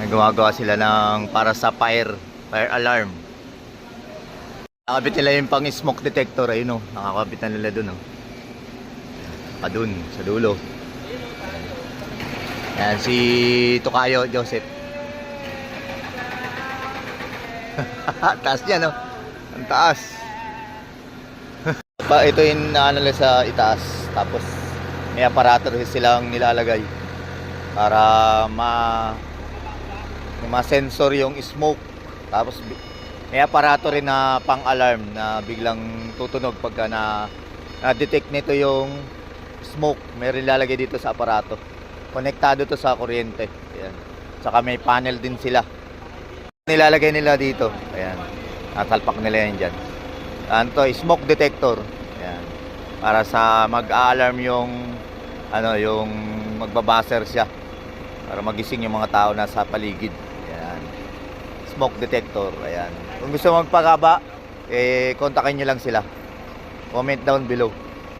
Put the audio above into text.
Gumagawa sila ng para sa fire alarm. Nakakabit nila yung pang smoke detector, ayun oh. Nakakabit na nila dun oh. Dun sa dulo. Yan si Tokayo Joseph. Taas niya no. Ang taas. Ito yung ano nila sa itaas. Tapos may aparato silang nilalagay para ma-sensor yung smoke. Tapos may aparato rin na pang-alarm na biglang tutunog pagka na-detect nito yung smoke. May nilalagay dito sa aparato. Konektado to sa kuryente. Ayan. Saka may panel din sila. Nilalagay nila dito. Ayan. Natalpak nila yan dyan. Ano smoke detector. Ayan. Para sa mag-a-alarm yung yung magbabaser siya. Para magising yung mga tao na sa paligid. Ayan. Smoke detector. Ayan. Kung gusto magpakaba, kontakin nyo lang sila. Comment down below.